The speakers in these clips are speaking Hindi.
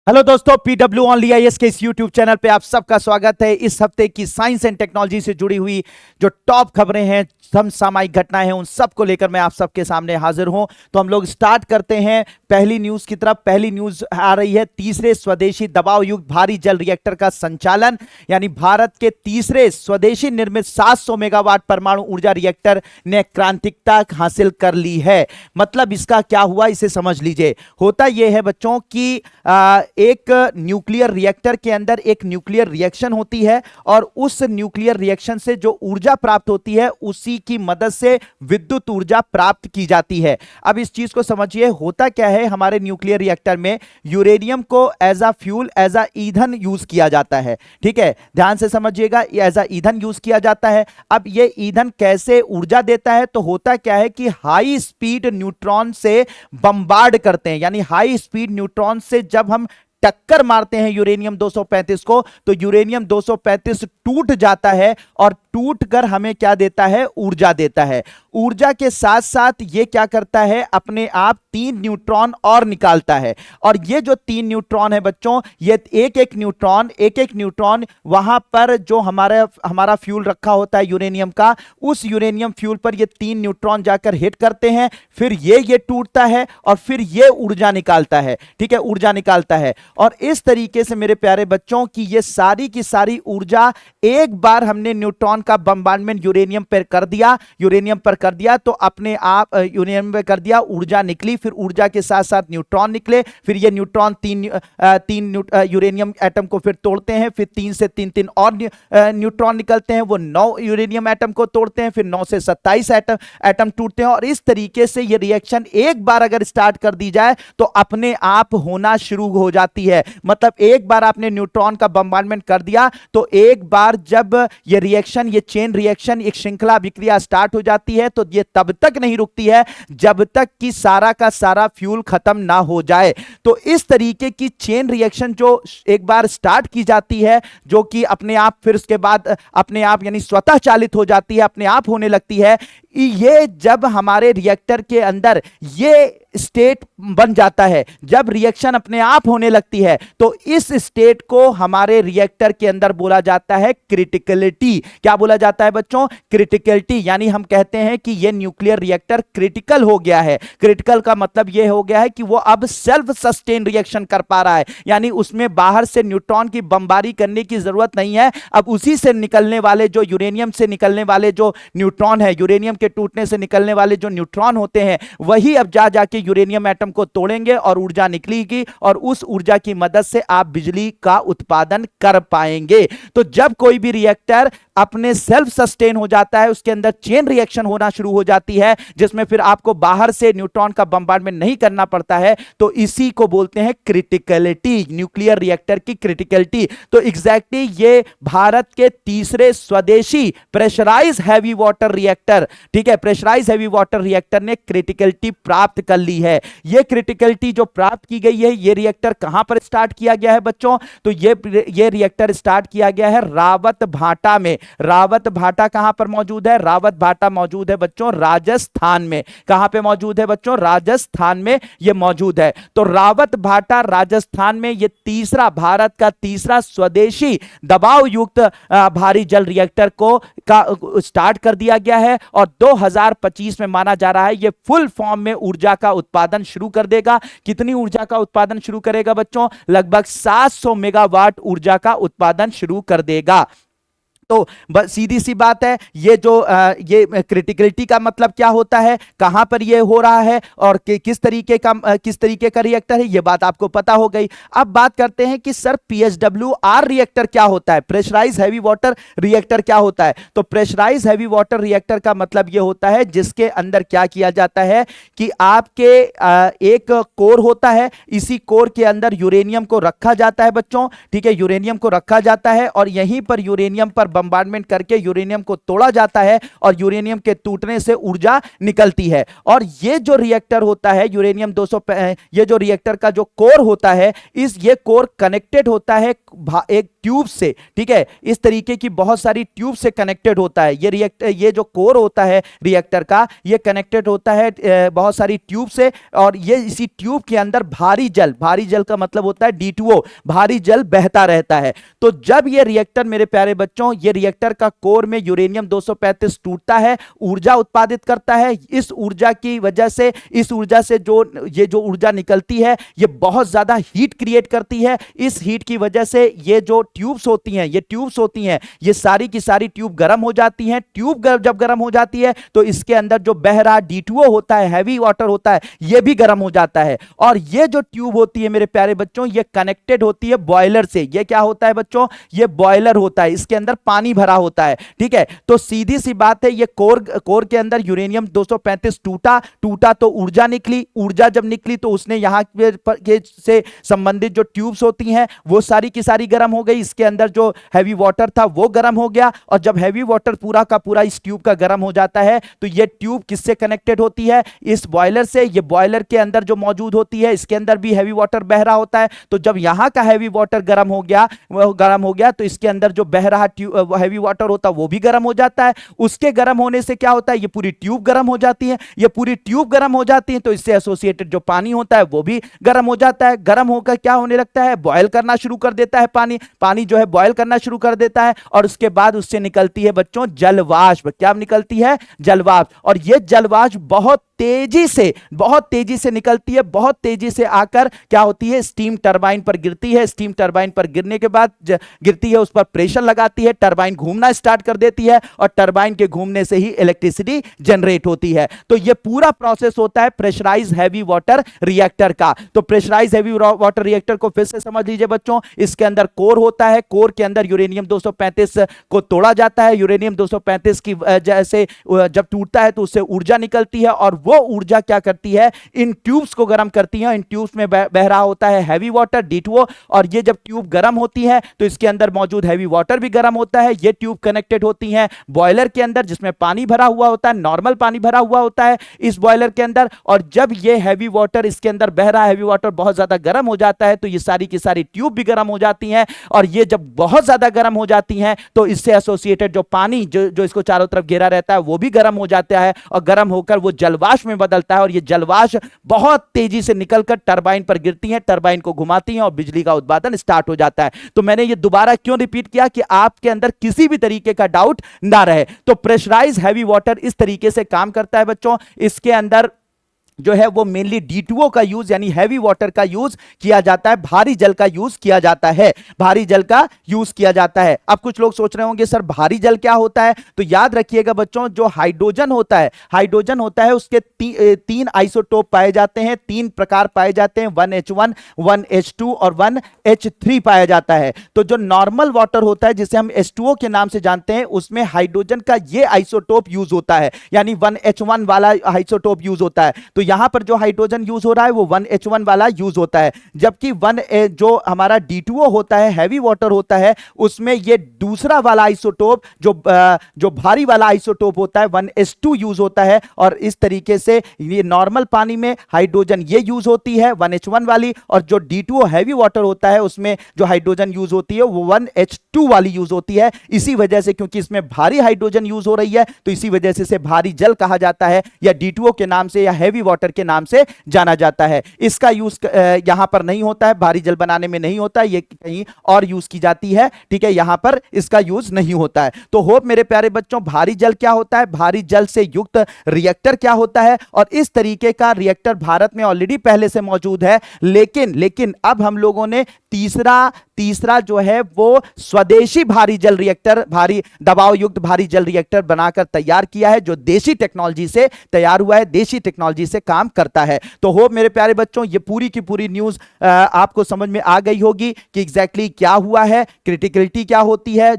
हेलो दोस्तों, पीडब्ल्यू ओनली आईएएस के इस यूट्यूब चैनल पे आप सबका स्वागत है। इस हफ्ते की साइंस एंड टेक्नोलॉजी से जुड़ी हुई जो टॉप खबरें हैं, समसामयिक घटनाएं हैं, उन सब को लेकर मैं आप सबके सामने हाजिर हूं। तो हम लोग स्टार्ट करते हैं पहली न्यूज की तरफ। पहली न्यूज आ रही है, तीसरे स्वदेशी दबाव युक्त भारी जल रिएक्टर का संचालन, यानी भारत के तीसरे स्वदेशी निर्मित 700 मेगावाट परमाणु ऊर्जा रिएक्टर ने क्रांतिकता हासिल कर ली है। मतलब इसका क्या हुआ, इसे समझ लीजिए। होता यह है बच्चों कि एक न्यूक्लियर रिएक्टर के अंदर एक न्यूक्लियर रिएक्शन होती है और उस न्यूक्लियर रिएक्शन से जो ऊर्जा प्राप्त होती है उसी की मदद से विद्युत ऊर्जा प्राप्त की जाती है। अब इस चीज को समझिए, होता क्या है, हमारे न्यूक्लियर रिएक्टर में यूरेनियम को as a fuel, as a ईंधन यूज किया जाता है। ठीक है, ध्यान से समझिएगा, एज अ ईंधन यूज किया जाता है। अब ये ईंधन कैसे ऊर्जा देता है, तो होता क्या है कि हाई स्पीड न्यूट्रॉन से बम्बार्ड करते हैं, यानी हाई स्पीड न्यूट्रॉन से जब हम टक्कर मारते हैं यूरेनियम 235 को, तो यूरेनियम 235 टूट जाता है और टूटकर हमें क्या देता है, ऊर्जा देता है। ऊर्जा के साथ साथ ये क्या करता है, अपने आप 3 न्यूट्रॉन और निकालता है। और ये जो 3 न्यूट्रॉन है बच्चों, ये एक एक न्यूट्रॉन वहां पर जो हमारा फ्यूल रखा होता है यूरेनियम का, उस यूरेनियम फ्यूल पर ये 3 न्यूट्रॉन जाकर हिट करते हैं, फिर ये टूटता है और फिर ये ऊर्जा निकालता है। ठीक है, ऊर्जा निकालता है। और इस तरीके से मेरे प्यारे बच्चों की ये सारी की सारी ऊर्जा, एक बार हमने न्यूट्रॉन का बम्बार्डमेंट यूरेनियम पर कर दिया तो अपने आप यूरेनियम पे कर दिया, ऊर्जा निकली, फिर ऊर्जा के साथ साथ न्यूट्रॉन निकले, फिर ये न्यूट्रॉन तीन यूरेनियम एटम को फिर तोड़ते हैं, फिर 3 से 3 और न्यूट्रॉन निकलते हैं, वो 9 यूरेनियम एटम को तोड़ते हैं, फिर 9 से 27 एटम टूटते हैं। और इस तरीके से ये रिएक्शन एक बार अगर स्टार्ट कर दी जाए तो अपने आप होना शुरू हो जाती है। मतलब एक बार आपने न्यूट्रॉन का बम्बार्डमेंट कर दिया तो एक बार जब ये रिएक्शन, ये चेन रिएक्शन, एक श्रृंखला अभिक्रिया स्टार्ट हो जाती है तो ये तब तक नहीं रुकती है जब तक कि सारा का सारा फ्यूल खत्म ना हो जाए। तो इस तरीके की चेन रिएक्शन जो एक बार स्टार्ट की जाती है, जो कि अपने आप फिर उसके बाद अपने आप यानी स्वतः चालित हो जाती है, अपने आप होने लगती है, ये जब हमारे रिएक्टर के अंदर ये स्टेट बन जाता है, जब रिएक्शन अपने आप होने लगती है, तो इस स्टेट को हमारे रिएक्टर के अंदर बोला जाता है क्रिटिकलिटी। क्या बोला जाता है बच्चों? क्रिटिकलिटी। यानी हम कहते हैं कि यह न्यूक्लियर रिएक्टर क्रिटिकल हो गया है। क्रिटिकल का मतलब यह हो गया है कि वो अब सेल्फ सस्टेन रिएक्शन कर पा रहा है, यानी उसमें बाहर से न्यूट्रॉन की बमबारी करने की जरूरत नहीं है। अब उसी से निकलने वाले जो यूरेनियम से निकलने वाले जो न्यूट्रॉन है, यूरेनियम के टूटने से निकलने वाले जो न्यूट्रॉन होते हैं, वही अब जा जाके यूरेनियम एटम को तोड़ेंगे और ऊर्जा निकलेगी और उस ऊर्जा की मदद से आप बिजली का उत्पादन कर पाएंगे। तो जब कोई भी रिएक्टर अपने सेल्फ सस्टेन हो जाता है, उसके अंदर चेन रिएक्शन होना शुरू हो जाती है, जिसमें फिर आपको बाहर से न्यूट्रॉन का बम्बार्डमेंट नहीं करना पड़ता है, तो इसी को बोलते हैं क्रिटिकलिटी, न्यूक्लियर रिएक्टर की क्रिटिकलिटी। तो एग्जैक्टली ये भारत के तीसरे स्वदेशी प्रेशराइज हैवी वाटर रिएक्टर, ठीक है, प्रेशराइज हैवी वाटर रिएक्टर ने क्रिटिकलिटी प्राप्त कर ली है। ये क्रिटिकलिटी जो प्राप्त की गई है, ये रिएक्टर कहां पर स्टार्ट किया गया है बच्चों? तो ये रिएक्टर स्टार्ट किया गया है रावत भाटा में। रावत भाटा कहां पर मौजूद है? रावत भाटा मौजूद है बच्चों राजस्थान में। कहां पे मौजूद है बच्चों? राजस्थान में ये मौजूद है। तो रावत भाटा राजस्थान में ये तीसरा, भारत का तीसरा स्वदेशी दबाव युक्त भारी जल रिएक्टर को स्टार्ट कर दिया गया है और 2025 में माना जा रहा है ये फुल फॉर्म में ऊर्जा का उत्पादन शुरू कर देगा। कितनी ऊर्जा का उत्पादन शुरू करेगा बच्चों? लगभग 700 मेगावाट ऊर्जा का उत्पादन शुरू कर देगा। तो सीधी सी बात है, ये जो ये क्रिटिकलिटी का मतलब क्या होता है, कहां पर ये हो रहा है और किस तरीके का रिएक्टर है, ये बात आपको पता हो गई। अब बात करते हैं कि सर PHWR रिएक्टर क्या होता है, प्रेशराइज हैवी वाटर रिएक्टर क्या होता है? तो प्रेशराइज हैवी वाटर रिएक्टर का मतलब ये होता है जिसके अंदर क्या किया जाता है कि आपके एक कोर होता है, इसी कोर के अंदर यूरेनियम को रखा जाता है बच्चों, ठीक है, यूरेनियम को रखा जाता है और यहीं पर यूरेनियम पर बम्बार्डमेंट करके यूरेनियम को तोड़ा जाता है और यूरेनियम के टूटने से ऊर्जा निकलती है। और ये जो रिएक्टर होता है यूरेनियम 200, ये जो रिएक्टर का जो कोर होता है, ये कोर कनेक्टेड होता है एक ट्यूब से, ठीक है, इस तरीके की बहुत सारी ट्यूब से कनेक्टेड होता है ये रिएक्टर। ये जो कोर होता है रिएक्टर का, ये कनेक्टेड होता है बहुत सारी ट्यूब से, और ये इसी ट्यूब के अंदर भारी जल का मतलब होता है D2O, भारी जल बहता रहता है। तो जब ये रिएक्टर, मेरे प्यारे बच्चों, ये रिएक्टर का कोर में यूरेनियम 235 टूटता है, ऊर्जा उत्पादित करता है। इस ऊर्जा की वजह से, इस ऊर्जा से जो ऊर्जा निकलती है, ये बहुत ज्यादा हीट क्रिएट करती है। इस हीट की वजह से ये जो ट्यूब्स होती हैं, ये सारी की सारी ट्यूब गर्म हो जाती हैं। ट्यूब जब गर्म हो जाती है तो इसके अंदर जो बह रहा D2O होता है, हैवी वाटर होता है, ये भी गर्म हो जाता है। और ये जो ट्यूब होती है मेरे प्यारे बच्चों, ये कनेक्टेड होती है बॉयलर से। ये क्या होता है बच्चों? ये बॉयलर होता है, इसके अंदर पानी भरा होता है, ठीक है। तो सीधी सी बात है, ये कोर के अंदर यूरेनियम 235 टूटा तो ऊर्जा निकली। ऊर्जा जब निकली तो उसने यहां से संबंधित जो ट्यूब्स होती हैं वो सारी की सारी गर्म हो गई। इसके अंदर जो हैवी वाटर था वो गर्म हो गया, और जब हैवी वाटर पूरा का पूरा इस ट्यूब का गर्म हो जाता है तो ये ट्यूब किससे कनेक्टेड होती है? इस बॉयलर से। ये बॉयलर के अंदर जो मौजूद होती है, इसके अंदर भी हैवी वाटर बह रहा होता है। तो जब यहां का हैवी वाटर गर्म हो गया तो इसके अंदर जो बह रहा हैवी वाटर होता है वो भी गर्म हो जाता है। उसके गर्म होने से क्या होता है? ये पूरी ट्यूब गर्म हो जाती है। ये पूरी ट्यूब गर्म हो जाती है तो इससे एसोसिएटेड जो पानी होता है वो भी गर्म हो जाता है। गर्म होकर क्या होने लगता है? बॉयल करना शुरू कर देता है पानी जो है बॉयल करना शुरू कर देता है, और उसके बाद उससे निकलती है बच्चों जलवाष्प। क्या निकलती है? जलवाष्प। और यह जलवाष्प बहुत तेजी से निकलती है, बहुत तेजी से आकर क्या होती है? स्टीम टरबाइन पर गिरती है। स्टीम टरबाइन पर गिरने के बाद गिरती है, उस पर प्रेशर लगाती है, टरबाइन घूमना स्टार्ट कर देती है, और टरबाइन के घूमने से ही इलेक्ट्रिसिटी जनरेट होती है। तो यह पूरा प्रोसेस होता है प्रेशराइज हैवी वाटर रिएक्टर का। तो प्रेशराइज हैवी वाटर रिएक्टर को फिर से समझ लीजिए बच्चों। इसके अंदर कोर होता है, कोर के अंदर यूरेनियम 235 को तोड़ा जाता है। यूरेनियम 235 की जैसे जब टूटता है तो उससे ऊर्जा निकलती है, और वो ऊर्जा क्या करती है? इन ट्यूब्स को गर्म करती है। इन ट्यूब्स में बह रहा होता है हैवी वाटर D2O, और ये जब ट्यूब गर्म होती है तो इसके अंदर मौजूद हैवी वाटर भी गर्म होता है। ये ट्यूब कनेक्टेड होती हैं बॉयलर के अंदर, जिसमें पानी भरा हुआ होता है, नॉर्मल पानी भरा हुआ होता है इस बॉयलर के अंदर। और जब ये हैवी वाटर इसके अंदर बह रहा हैवी वाटर बहुत ज्यादा गर्म हो जाता है तो ये सारी की सारी ट्यूब भी गर्म हो जाती हैं। और ये जब बहुत ज्यादा गर्म हो जाती हैं तो इससे एसोसिएटेड जो पानी जो इसको चारों तरफ घेरा रहता है वो भी गर्म हो जाता है, और गर्म होकर वो जलवाष्प में बदलता है। और ये जलवाष्प बहुत तेजी से निकलकर टरबाइन पर गिरती है, टरबाइन को घुमाती है, और बिजली का उत्पादन स्टार्ट हो जाता है। तो मैंने ये दोबारा क्यों रिपीट किया? कि आपके अंदर किसी भी तरीके का डाउट ना रहे। तो प्रेशराइज हैवी वाटर इस तरीके से काम करता है बच्चों। इसके अंदर जो है वो मेनली D2O का यूज, यानी हैवी वाटर का यूज किया जाता है, भारी जल का यूज किया जाता है, भारी जल का यूज किया जाता है। अब कुछ लोग सोच रहे होंगे सर भारी जल क्या होता है? तो याद रखिएगा बच्चों, जो हाइड्रोजन होता है उसके तीन आइसोटोप पाए जाते हैं, 3 प्रकार पाए जाते हैं, 1H1, 1H2 और 1H3 पाया जाता है। तो जो नॉर्मल वाटर होता है जिसे हम H2O के नाम से जानते हैं, उसमें हाइड्रोजन का ये आइसोटोप यूज होता है, यानी 1H1 वाला आइसोटोप यूज होता है। तो यहां पर जो हाइड्रोजन यूज हो रहा है वो 1H1 वाला यूज होता है, जबकि जो हमारा D2O होता है, हैवी वाटर होता है, उसमें ये दूसरा वाला आइसोटोप जो भारी वाला आइसोटोप होता है 1H2 यूज होता है। और इस तरीके से ये नॉर्मल पानी में हाइड्रोजन ये यूज होती है 1H1 वाली, और जो D2O हैवी वाटर होता है उसमें जो हाइड्रोजन यूज होती है वो 1H2 वाली यूज होती है। इसी वजह से, क्योंकि इसमें भारी हाइड्रोजन यूज हो रही है, तो इसी वजह से इसे भारी जल कहा जाता है, या D2O के नाम से या हैवी वाटर के नाम से जाना जाता है। इसका यूज यहां पर नहीं होता है, भारी जल बनाने में नहीं होता है, ये कहीं और यूज की जाती है, ठीक है, यहां पर इसका यूज नहीं होता है। तो होप मेरे प्यारे बच्चों, भारी जल क्या होता है, भारी जल से युक्त रिएक्टर क्या होता है, और इस तरीके का रिएक्टर भारत में ऑलरेडी पहले से मौजूद है। लेकिन अब हम लोगों ने तीसरा जो है वो स्वदेशी भारी जल रिएक्टर, भारी दबाव युक्त भारी जल रिएक्टर बनाकर तैयार किया है, जो देशी टेक्नोलॉजी से तैयार हुआ है, देशी टेक्नोलॉजी से काम करता है। तो होप मेरे प्यारे बच्चों, ये पूरी की पूरी न्यूज आपको समझ में आ गई होगी कि एग्जैक्टली क्या हुआ है, क्रिटिकलिटी क्या होती है,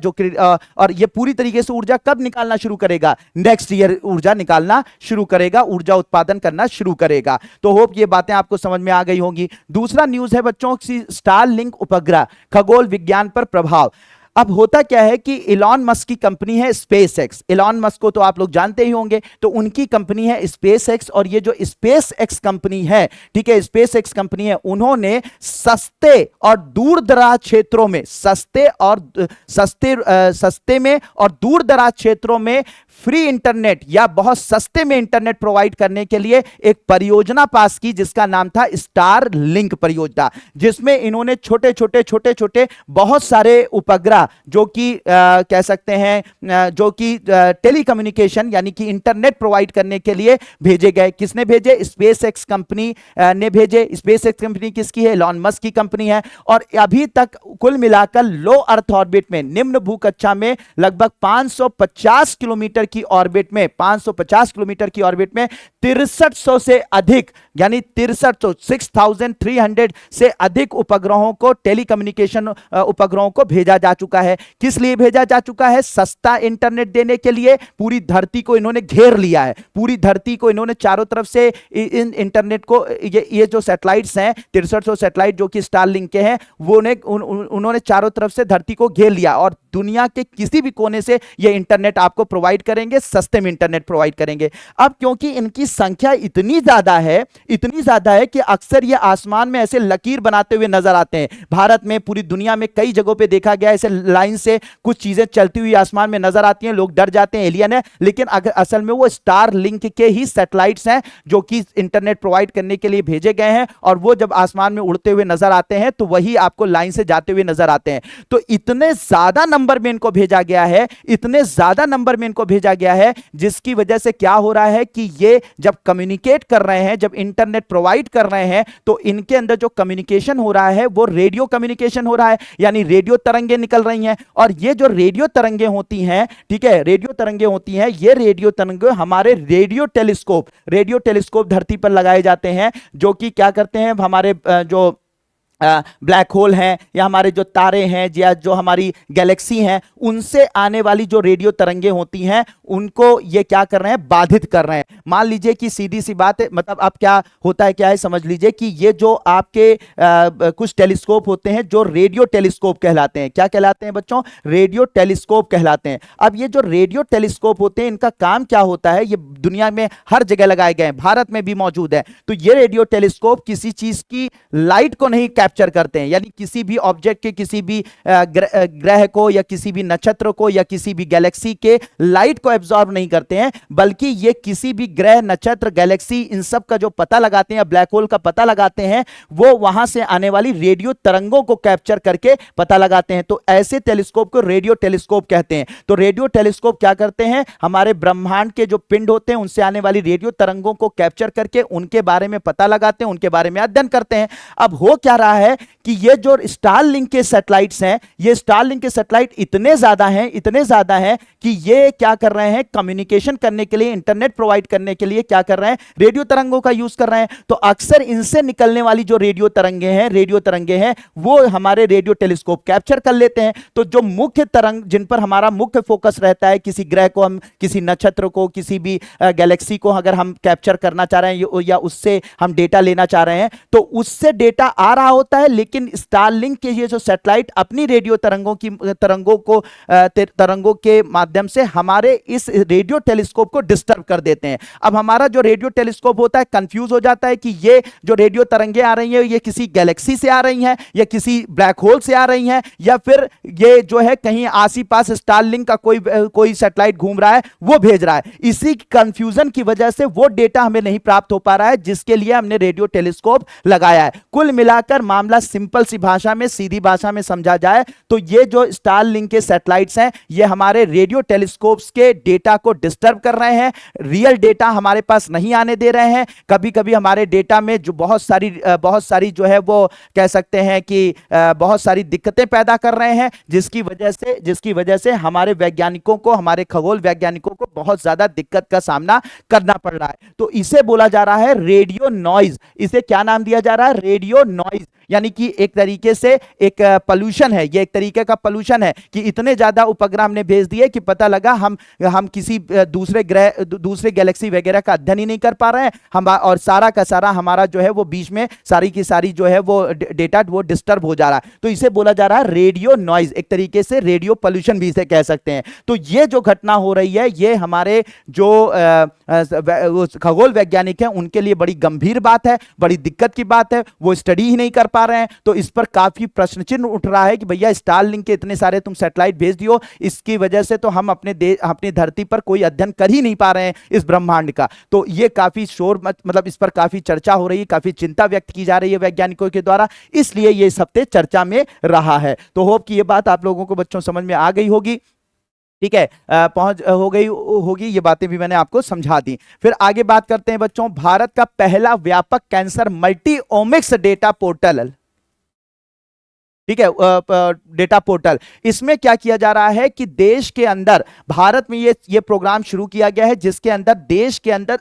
और ये पूरी तरीके से ऊर्जा कब निकालना शुरू करेगा? नेक्स्ट ईयर ऊर्जा निकालना शुरू करेगा, ऊर्जा उत्पादन करना शुरू करेगा। तो होप ये बातें आपको समझ में आ गई होंगी। दूसरा न्यूज है बच्चों, स्टारलिंक उपग्रह खगोल विज्ञान पर प्रभाव। अब होता क्या है कि इलॉन मस्क की कंपनी है स्पेस एक्स। इलॉन मस्क को तो आप लोग जानते ही होंगे, तो उनकी कंपनी है स्पेस एक्स। और ये जो स्पेस एक्स कंपनी है, ठीक है, स्पेस एक्स कंपनी है, उन्होंने सस्ते और दूर दराज क्षेत्रों में, सस्ते में और दूर दराज क्षेत्रों में फ्री इंटरनेट या बहुत सस्ते में इंटरनेट प्रोवाइड करने के लिए एक परियोजना पास की, जिसका नाम था स्टार लिंक परियोजना, जिसमें इन्होंने छोटे छोटे बहुत सारे उपग्रह, जो कि कह सकते हैं जो कि टेलीकम्युनिकेशन यानी कि इंटरनेट प्रोवाइड करने के लिए भेजे गए। किसने भेजे? स्पेस एक्स कंपनी ने भेजे। स्पेस एक्स कंपनी किसकी है? इलॉन मस्क की कंपनी है। और अभी तक कुल मिलाकर लो अर्थ ऑर्बिट में, निम्न भूकक्षा में लगभग 550 किलोमीटर की ऑर्बिट में, 550 किलोमीटर की ऑर्बिट में 6300 से अधिक, यानी 6300 से अधिक उपग्रहों को, टेलीकम्युनिकेशन उपग्रहों को भेजा जा चुका है। किस लिए भेजा जा चुका है? सस्ता इंटरनेट देने के लिए। पूरी धरती को इन्होंने घेर लिया है, पूरी धरती को इन्होंने चारों तरफ से इन इंटरनेट को, ये जो सैटेलाइट्स हैं 6300 सैटेलाइट जो कि स्टारलिंक के हैं, वो उन्होंने चारों तरफ से धरती को घेर लिया और दुनिया के किसी भी कोने से ये इंटरनेट आपको प्रोवाइड करेंगे, सस्ते में इंटरनेट प्रोवाइड करेंगे। अब क्योंकि इनकी संख्या इतनी ज्यादा है कि अक्सर ये आसमान में ऐसे लकीर बनाते हुए नजर आते हैं। भारत में, पूरी दुनिया में कई जगहों पे देखा गया, ऐसे लाइन से कुछ चीजें चलती हुई आसमान में नजर आती हैं, लोग डर जाते हैं एलियन है, लेकिन अगर असल में वो स्टार लिंक के ही सैटेलाइट्स हैं जो कि इंटरनेट प्रोवाइड करने के लिए भेजे गए हैं। और वो जब आसमान में उड़ते हुए नजर आते हैं तो वही आपको लाइन से जाते हुए नजर आते हैं। तो इतने ज्यादा नंबर में इनको भेजा गया है, इतने ज्यादा नंबर में इनको भेजा गया है, जिसकी वजह से क्या हो रहा है कि ये जब कम्युनिकेट कर रहे हैं, जब इंटरनेट प्रोवाइड कर रहे हैं, तो इनके अंदर जो कम्युनिकेशन हो रहा है वो रेडियो कम्युनिकेशन हो रहा है, यानी रेडियो तरंगे निकल रही हैं। और ये जो रेडियो तरंगे होती हैं, ठीक है, रेडियो तरंगे होती हैं, ये रेडियो तरंगे हमारे रेडियो टेलीस्कोप धरती पर लगाए जाते हैं, जो कि क्या करते हैं, हमारे जो ब्लैक होल हैं या हमारे जो तारे हैं या जो हमारी गैलेक्सी हैं, उनसे आने वाली जो रेडियो तरंगे होती हैं, उनको ये क्या कर रहे हैं? बाधित कर रहे हैं। मान लीजिए कि सीधी सी बात है, मतलब अब क्या होता है, क्या है, समझ लीजिए कि ये जो आपके कुछ टेलीस्कोप होते हैं जो रेडियो टेलीस्कोप कहलाते हैं। क्या कहलाते हैं बच्चों? रेडियो टेलीस्कोप कहलाते हैं। अब ये जो रेडियो टेलीस्कोप होते हैं, इनका काम क्या होता है? ये दुनिया में हर जगह लगाए गए हैं, भारत में भी मौजूद है। तो ये रेडियो टेलीस्कोप किसी चीज की लाइट को नहीं कैप्चर करते हैं, यानी किसी भी ऑब्जेक्ट के, किसी भी ग्रह को या किसी भी नक्षत्र को या किसी भी गैलेक्सी के लाइट को एब्जॉर्ब नहीं करते हैं, बल्कि ये किसी भी ग्रह, नक्षत्र, गैलेक्सी, इन सब का जो पता लगाते हैं, ब्लैक होल का पता लगाते हैं, वो वहां से आने वाली रेडियो तरंगों को कैप्चर करके पता लगाते हैं। तो ऐसे टेलीस्कोप को रेडियो टेलीस्कोप कहते हैं। तो रेडियो टेलीस्कोप क्या करते हैं? हमारे ब्रह्मांड के जो पिंड होते हैं उनसे आने वाली रेडियो तरंगों को कैप्चर करके उनके बारे में पता लगाते हैं, उनके बारे में अध्ययन करते हैं। अब हो क्या रहा है कि ये जो स्टारलिंक के सैटेलाइट्स हैं, ये स्टारलिंक के सैटेलाइट इतने ज्यादा हैं कि ये क्या कर रहे हैं? कम्युनिकेशन करने के लिए, इंटरनेट प्रोवाइड करने के लिए क्या कर रहे हैं? रेडियो तरंगों का यूज कर रहे हैं। तो अक्सर इनसे निकलने वाली जो रेडियो तरंगे हैं वो हमारे रेडियो टेलीस्कोप कैप्चर कर लेते हैं। तो जो मुख्य तरंग, जिन पर हमारा मुख्य फोकस रहता है, किसी ग्रह को हम, किसी नक्षत्र को, किसी भी गैलेक्सी को अगर हम कैप्चर करना चाह रहे हैं या उससे हम डेटा लेना चाह रहे हैं, तो उससे डेटा आ रहा होता है, लेकिन स्टारलिंक के ये जो सैटेलाइट अपनी रेडियो तरंगों के माध्यम से हमारे इस रेडियो टेलीस्कोप को डिस्टर्ब कर देते हैं। अब हमारा जो रेडियो टेलीस्कोप होता है कंफ्यूज हो जाता है कि ये जो रेडियो तरंगे आ रही हैं, ये किसी गैलेक्सी से आ रही हैं या किसी ब्लैक होल से आ रही हैं, या फिर ये जो है कहीं आस-पास स्टारलिंक का कोई सैटेलाइट घूम रहा है, वो भेज रहा है। इसी कंफ्यूजन की वजह से वो डेटा हमें नहीं प्राप्त हो पा रहा है, जिसके लिए हमने रेडियो टेलीस्कोप लगाया है। कुल मिलाकर मामला सिंपल सी भाषा में, सीधी भाषा में समझा जाए तो ये जो स्टारलिंक के सैटेलाइट्स हैं, ये हमारे रेडियो टेलीस्कोप्स के डेटा को डिस्टर्ब कर रहे हैं, रियल डेटा हमारे पास नहीं आने दे रहे हैं। कभी कभी हमारे डेटा में जो बहुत सारी जो है वो कह सकते हैं कि बहुत सारी दिक्कतें पैदा कर रहे हैं, जिसकी वजह से हमारे वैज्ञानिकों को, हमारे खगोल वैज्ञानिकों को बहुत ज्यादा दिक्कत का सामना करना पड़ रहा है। तो इसे बोला जा रहा है रेडियो नॉइज। इसे क्या नाम दिया जा रहा है? Radio noise. यानी कि एक तरीके से एक पोल्यूशन है, ये एक तरीके का पोल्यूशन है कि इतने ज्यादा उपग्रह हमने भेज दिए कि पता लगा हम किसी दूसरे ग्रह, दूसरे गैलेक्सी वगैरह का अध्ययन ही नहीं कर पा रहे हैं हम, और सारा का सारा हमारा जो है वो बीच में सारी की सारी जो है वो डेटा वो डिस्टर्ब हो जा रहा है। तो इसे बोला जा रहा है रेडियो नॉइज, एक तरीके से रेडियो पोल्यूशन भी इसे कह सकते हैं। तो ये जो घटना हो रही है ये हमारे जो खगोल वैज्ञानिक हैं उनके लिए बड़ी गंभीर बात है, बड़ी दिक्कत की बात है, वो स्टडी ही नहीं कर पा रहे हैं। तो इस पर काफी प्रश्न चिन्ह उठ रहा है कि भैया स्टारलिंक के इतने सारे तुम सैटेलाइट भेज दियो, इसकी वजह से तो हम अपनी धरती पर कोई अध्ययन कर ही नहीं पा रहे हैं इस ब्रह्मांड का। तो ये काफी शोर मतलब इस पर काफी चर्चा हो रही है, काफी चिंता व्यक्त की जा रही है वैज्ञानिकों के द्वारा, इसलिए ये इस हफ्ते चर्चा में रहा है। तो होप कि ये बात आप लोगों को बच्चों समझ में आ गई होगी। ठीक है, पहुंच हो गई होगी, ये बातें भी मैंने आपको समझा दी। फिर आगे बात करते हैं बच्चों, भारत का पहला व्यापक cancer multi omics data portal. ठीक है, डेटा पोर्टल, इसमें क्या किया जा रहा है कि देश के अंदर, भारत में ये प्रोग्राम शुरू किया गया है जिसके अंदर देश के अंदर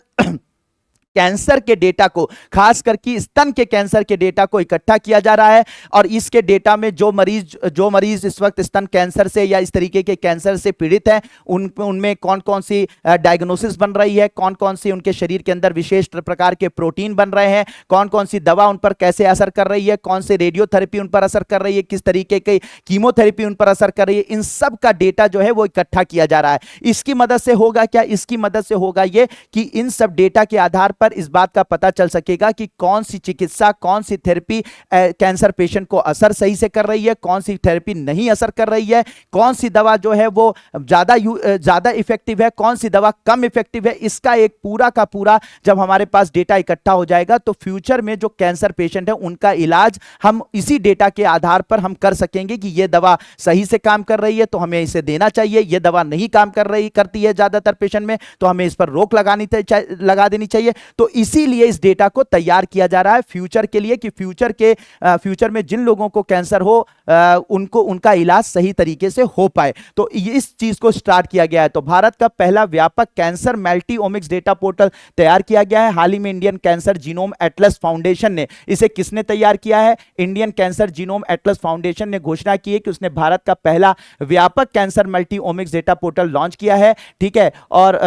कैंसर के डेटा को, खास करके स्तन के कैंसर के डेटा को इकट्ठा किया जा रहा है। और इसके डेटा में जो मरीज इस वक्त स्तन कैंसर से या इस तरीके के कैंसर से पीड़ित हैं, उनमें कौन कौन सी डायग्नोसिस बन रही है, कौन कौन सी उनके शरीर के अंदर विशेष प्रकार के प्रोटीन बन रहे हैं, कौन कौन सी दवा उन पर कैसे असर कर रही है, कौन से रेडियोथेरेपी उन पर असर कर रही है, किस तरीके की कीमोथेरेपी उन पर असर कर रही है, इन सब का डेटा जो है वो इकट्ठा किया जा रहा है। इसकी मदद से होगा क्या, इसकी मदद से होगा ये कि इन सब डेटा के आधार पर इस बात का पता चल सकेगा कि कौन सी चिकित्सा, कौन सी थेरेपी कैंसर पेशेंट को असर सही से कर रही है, कौन सी थेरेपी नहीं असर कर रही है, कौन सी दवा जो है वो ज्यादा इफेक्टिव है, कौन सी दवा कम इफेक्टिव है। इसका एक पूरा का पूरा जब हमारे पास डेटा इकट्ठा हो जाएगा तो फ्यूचर में जो कैंसर पेशेंट है उनका इलाज हम इसी डेटा के आधार पर हम कर सकेंगे कि यह दवा सही से काम कर रही है तो हमें इसे देना चाहिए, यह दवा नहीं काम करती है ज्यादातर पेशेंट में तो हमें इस पर रोक लगा देनी चाहिए। तो इसीलिए इस डेटा को तैयार किया जा रहा है फ्यूचर के लिए कि फ्यूचर में जिन लोगों को कैंसर हो उनको उनका इलाज सही तरीके से हो पाए। तो इस चीज को स्टार्ट किया गया है। तो भारत का पहला व्यापक cancer multi omics data portal तैयार किया गया है। हाल ही में Indian cancer genome Atlas foundation ने, इसे किसने तैयार किया है, Indian cancer genome Atlas foundation ने घोषणा की है कि उसने भारत का पहला व्यापक cancer multi omics data portal launch किया है। ठीक है, और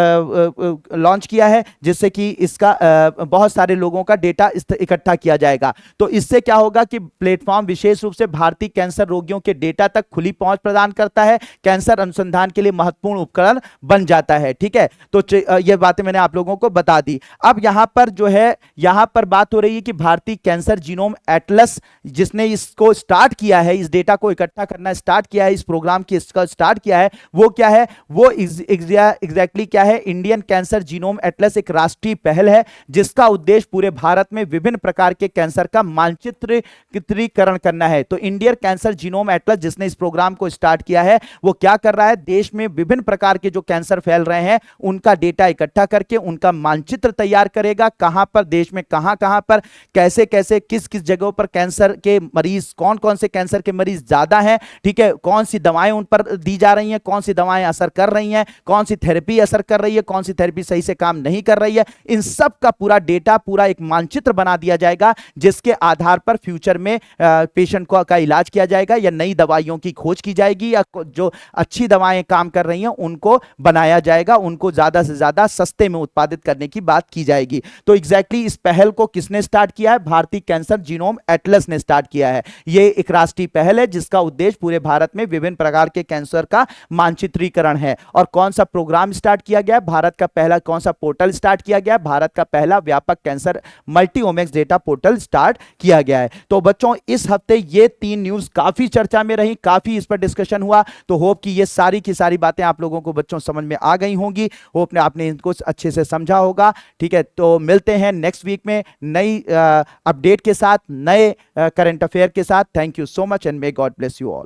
लॉन्च किया है जिससे कि इसका बहुत सारे लोगों का डेटा इकट्ठा किया जाएगा। तो इससे क्या होगा कि प्लेटफॉर्म विशेष रूप से भारतीय कैंसर रोगियों के डेटा तक खुली पहुंच प्रदान करता है, कैंसर अनुसंधान के लिए महत्वपूर्ण उपकरण बन जाता है। ठीक है, तो ये बातें मैंने आप लोगों को बता दी। अब यहां पर जो है, यहां पर बात हो रही है कि भारतीय कैंसर जीनोम एटलस जिसने इसको स्टार्ट किया है, इस डेटा को इकट्ठा करना स्टार्ट किया है, इस प्रोग्राम की इसका स्टार्ट किया है, वो क्या है, वो एग्जैक्टली क्या है, इंडियन कैंसर जीनोम एटलस एक राष्ट्रीय पहल है जिसका उद्देश्य पूरे भारत में विभिन्न प्रकार के कैंसर का मानचित्रीकरण करना है। तो इंडियन कैंसर जीनोम एटलस जिसने इस प्रोग्राम को स्टार्ट किया है वो क्या कर रहा है, देश में विभिन्न प्रकार के जो कैंसर फैल रहे हैं उनका डेटा इकट्ठा करके उनका मानचित्र तैयार करेगा, कहां पर देश में कहां पर कैसे कैसे किस किस जगहों पर कैंसर के मरीज, कौन कौन से कैंसर के मरीज ज्यादा हैं, ठीक है, कौन सी दवाएं उन पर दी जा रही हैं, कौन सी दवाएं असर कर रही हैं, कौन सी थेरेपी असर कर रही है, कौन सी थेरेपी सही से काम नहीं कर रही है, इन सब का पूरा डेटा, पूरा एक मानचित्र बना दिया जाएगा जिसके आधार पर फ्यूचर में पेशेंट का इलाज किया जाएगा या नई दवाइयों की खोज की जाएगी या जो अच्छी दवाएं काम कर रही हैं उनको बनाया जाएगा, उनको ज्यादा से ज्यादा सस्ते में उत्पादित करने की बात की जाएगी। तो एग्जैक्टली इस पहल को किसने स्टार्ट किया है, भारतीय कैंसर जीनोम एटलस ने स्टार्ट किया है। यह एक राष्ट्रीय पहल है जिसका उद्देश्य पूरे भारत में विभिन्न प्रकार के कैंसर का मानचित्रीकरण है। और कौन सा प्रोग्राम स्टार्ट किया गया, भारत का पहला कौन सा पोर्टल स्टार्ट किया गया, भारत का पहला व्यापक cancer multi omics data portal start किया गया है। तो बच्चों इस हफ्ते ये 3 न्यूज काफी चर्चा में रही, काफी इस पर डिस्कशन हुआ। तो होप कि ये सारी की सारी बातें आप लोगों को बच्चों समझ में आ गई होंगी, होप ने आपने इनको अच्छे से समझा होगा। ठीक है, तो मिलते हैं नेक्स्ट वीक में नई अपडेट के साथ, नए करंट अफेयर के साथ। Thank you so much and may God bless you all.